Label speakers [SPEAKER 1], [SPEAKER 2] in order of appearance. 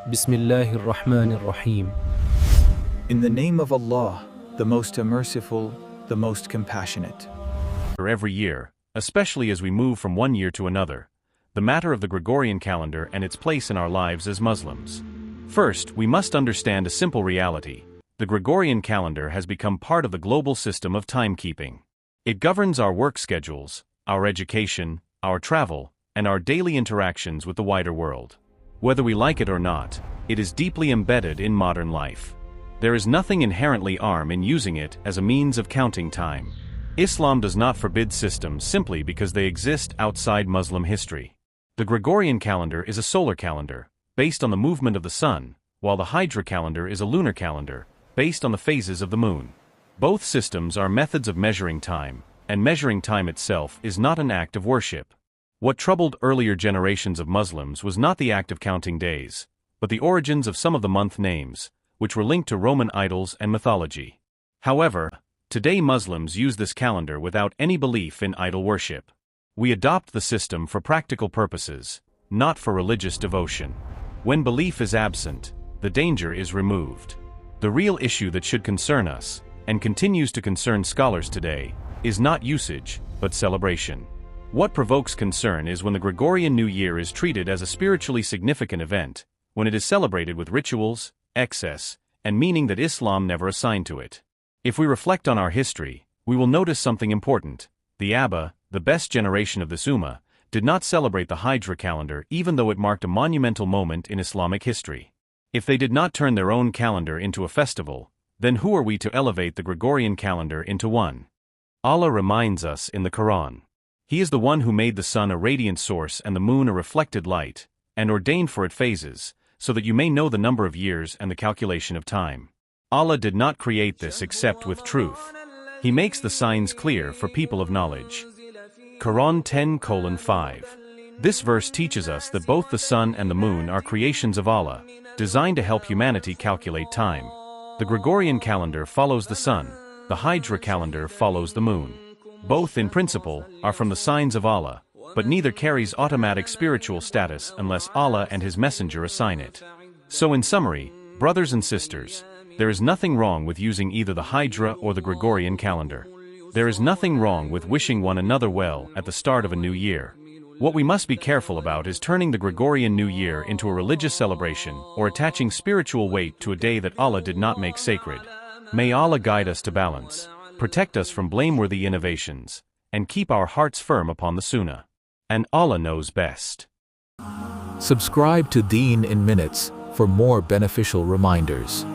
[SPEAKER 1] Bismillahir Rahmanir Rahim.
[SPEAKER 2] In the name of Allah, the most merciful, the most compassionate.
[SPEAKER 3] Every year, especially as we move from one year to another, the matter of the Gregorian calendar and its place in our lives as Muslims. First, we must understand a simple reality. The Gregorian calendar has become part of the global system of timekeeping. It governs our work schedules, our education, our travel, and our daily interactions with the wider world. Whether we like it or not, it is deeply embedded in modern life. There is nothing inherently harm in using it as a means of counting time. Islam does not forbid systems simply because they exist outside Muslim history. The Gregorian calendar is a solar calendar, based on the movement of the sun, while the Hijra calendar is a lunar calendar, based on the phases of the moon. Both systems are methods of measuring time, and measuring time itself is not an act of worship. What troubled earlier generations of Muslims was not the act of counting days, but the origins of some of the month names, which were linked to Roman idols and mythology. However, today Muslims use this calendar without any belief in idol worship. We adopt the system for practical purposes, not for religious devotion. When belief is absent, the danger is removed. The real issue that should concern us, and continues to concern scholars today, is not usage, but celebration. What provokes concern is when the Gregorian New Year is treated as a spiritually significant event, when it is celebrated with rituals, excess, and meaning that Islam never assigned to it. If we reflect on our history, we will notice something important. The Abba, the best generation of this Ummah, did not celebrate the Hijra calendar even though it marked a monumental moment in Islamic history. If they did not turn their own calendar into a festival, then who are we to elevate the Gregorian calendar into one? Allah reminds us in the Quran. He is the one who made the sun a radiant source and the moon a reflected light, and ordained for it phases, so that you may know the number of years and the calculation of time. Allah did not create this except with truth. He makes the signs clear for people of knowledge. Quran 10:5. This verse teaches us that both the sun and the moon are creations of Allah, designed to help humanity calculate time. The Gregorian calendar follows the sun, the Hijra calendar follows the moon. Both, in principle, are from the signs of Allah, but neither carries automatic spiritual status unless Allah and His Messenger assign it. So in summary, brothers and sisters, there is nothing wrong with using either the Hijra or the Gregorian calendar. There is nothing wrong with wishing one another well at the start of a new year. What we must be careful about is turning the Gregorian New Year into a religious celebration or attaching spiritual weight to a day that Allah did not make sacred. May Allah guide us to balance, protect us from blameworthy innovations, and keep our hearts firm upon the Sunnah. And Allah knows best.
[SPEAKER 4] Subscribe to Deen in Minutes for more beneficial reminders.